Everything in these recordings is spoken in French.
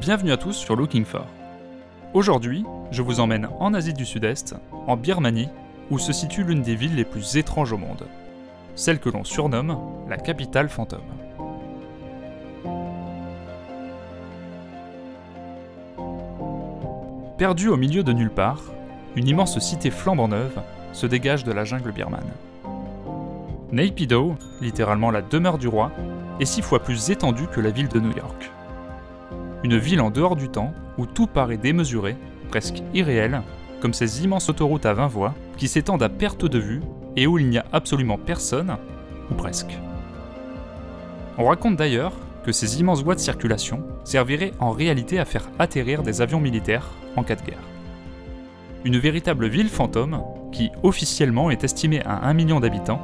Bienvenue à tous sur Looking For. Aujourd'hui, je vous emmène en Asie du Sud-Est, en Birmanie, où se situe l'une des villes les plus étranges au monde, celle que l'on surnomme la capitale fantôme. Perdue au milieu de nulle part, une immense cité flambant neuve se dégage de la jungle birmane. Naypyidaw, littéralement la demeure du roi, est 6 fois plus étendue que la ville de New York. Une ville en dehors du temps, où tout paraît démesuré, presque irréel, comme ces immenses autoroutes à 20 voies qui s'étendent à perte de vue et où il n'y a absolument personne, ou presque. On raconte d'ailleurs que ces immenses voies de circulation serviraient en réalité à faire atterrir des avions militaires en cas de guerre. Une véritable ville fantôme qui officiellement est estimée à 1 million d'habitants,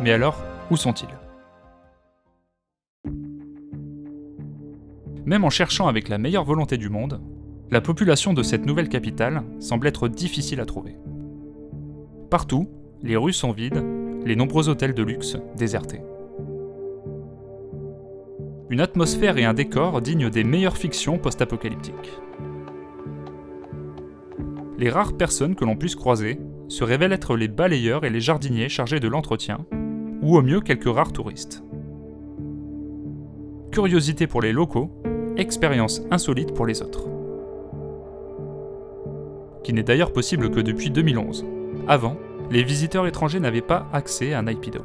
mais alors où sont-ils ? Même en cherchant avec la meilleure volonté du monde, la population de cette nouvelle capitale semble être difficile à trouver. Partout, les rues sont vides, les nombreux hôtels de luxe désertés. Une atmosphère et un décor dignes des meilleures fictions post-apocalyptiques. Les rares personnes que l'on puisse croiser se révèlent être les balayeurs et les jardiniers chargés de l'entretien, ou au mieux quelques rares touristes. Curiosité pour les locaux, expérience insolite pour les autres. Qui n'est d'ailleurs possible que depuis 2011. Avant, les visiteurs étrangers n'avaient pas accès à Naypyidaw.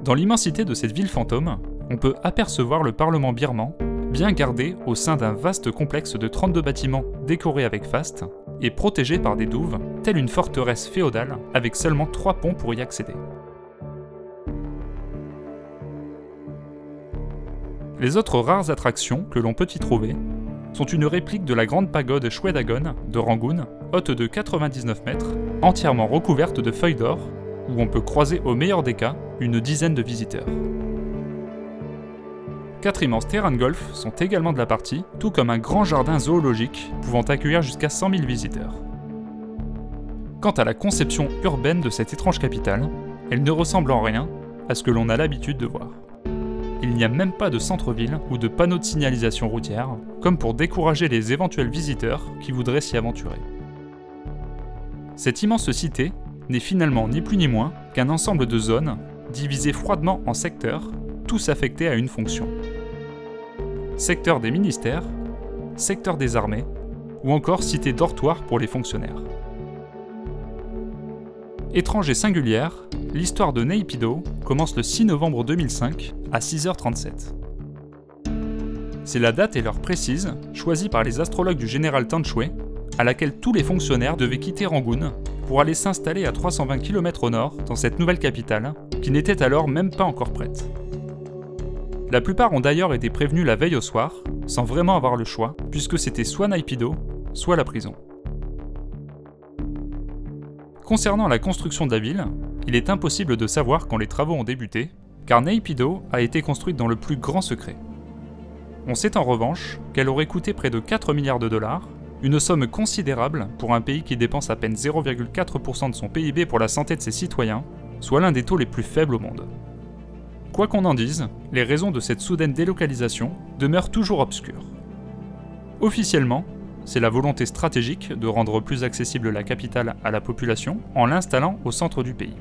Dans l'immensité de cette ville fantôme, on peut apercevoir le Parlement birman, bien gardé au sein d'un vaste complexe de 32 bâtiments décorés avec faste et protégé par des douves, telle une forteresse féodale avec seulement 3 ponts pour y accéder. Les autres rares attractions que l'on peut y trouver sont une réplique de la grande pagode Shwedagon de Rangoon, haute de 99 mètres, entièrement recouverte de feuilles d'or, où on peut croiser au meilleur des cas une dizaine de visiteurs. 4 immenses terrains de golf sont également de la partie, tout comme un grand jardin zoologique pouvant accueillir jusqu'à 100 000 visiteurs. Quant à la conception urbaine de cette étrange capitale, elle ne ressemble en rien à ce que l'on a l'habitude de voir. Il n'y a même pas de centre-ville ou de panneaux de signalisation routière, comme pour décourager les éventuels visiteurs qui voudraient s'y aventurer. Cette immense cité n'est finalement ni plus ni moins qu'un ensemble de zones divisées froidement en secteurs, tous affectés à une fonction. Secteur des ministères, secteur des armées, ou encore cité dortoir pour les fonctionnaires. Étrange et singulière, l'histoire de Naypyidaw commence le 6 novembre 2005 à 6h37. C'est la date et l'heure précise, choisie par les astrologues du général Tanchwe, à laquelle tous les fonctionnaires devaient quitter Rangoon pour aller s'installer à 320 km au nord dans cette nouvelle capitale, qui n'était alors même pas encore prête. La plupart ont d'ailleurs été prévenus la veille au soir, sans vraiment avoir le choix, puisque c'était soit Naypyidaw, soit la prison. Concernant la construction de la ville, il est impossible de savoir quand les travaux ont débuté, car Naypyidaw a été construite dans le plus grand secret. On sait en revanche qu'elle aurait coûté près de 4 milliards de dollars, une somme considérable pour un pays qui dépense à peine 0,4% de son PIB pour la santé de ses citoyens, soit l'un des taux les plus faibles au monde. Quoi qu'on en dise, les raisons de cette soudaine délocalisation demeurent toujours obscures. Officiellement, c'est la volonté stratégique de rendre plus accessible la capitale à la population en l'installant au centre du pays.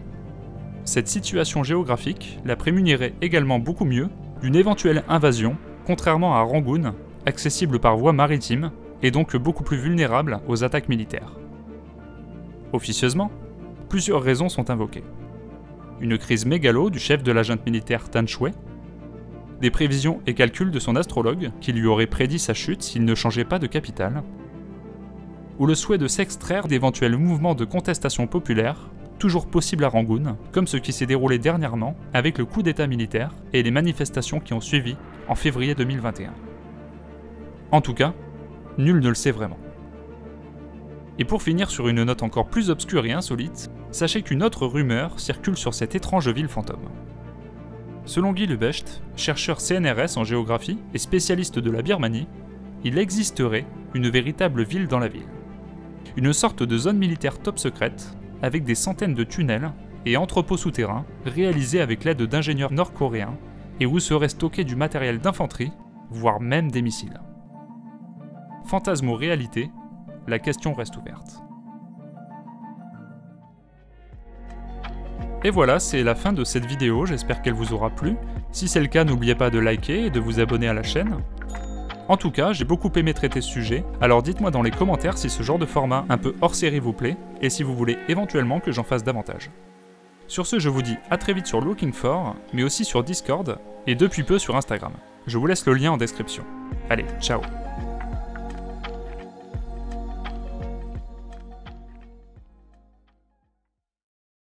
Cette situation géographique la prémunirait également beaucoup mieux d'une éventuelle invasion, contrairement à Rangoon, accessible par voie maritime et donc beaucoup plus vulnérable aux attaques militaires. Officieusement, plusieurs raisons sont invoquées. Une crise mégalo du chef de la junte militaire Tanchwe, des prévisions et calculs de son astrologue qui lui aurait prédit sa chute s'il ne changeait pas de capitale, ou le souhait de s'extraire d'éventuels mouvements de contestation populaire, toujours possibles à Rangoon, comme ce qui s'est déroulé dernièrement avec le coup d'état militaire et les manifestations qui ont suivi en février 2021. En tout cas, nul ne le sait vraiment. Et pour finir sur une note encore plus obscure et insolite, sachez qu'une autre rumeur circule sur cette étrange ville fantôme. Selon Guy Lebecht, chercheur CNRS en géographie et spécialiste de la Birmanie, il existerait une véritable ville dans la ville. Une sorte de zone militaire top secrète, avec des centaines de tunnels et entrepôts souterrains réalisés avec l'aide d'ingénieurs nord-coréens et où serait stocké du matériel d'infanterie, voire même des missiles. Fantasme ou réalité, la question reste ouverte. Et voilà, c'est la fin de cette vidéo, j'espère qu'elle vous aura plu. Si c'est le cas, n'oubliez pas de liker et de vous abonner à la chaîne. En tout cas, j'ai beaucoup aimé traiter ce sujet, alors dites-moi dans les commentaires si ce genre de format un peu hors série vous plaît, et si vous voulez éventuellement que j'en fasse davantage. Sur ce, je vous dis à très vite sur Looking For, mais aussi sur Discord, et depuis peu sur Instagram. Je vous laisse le lien en description. Allez, ciao!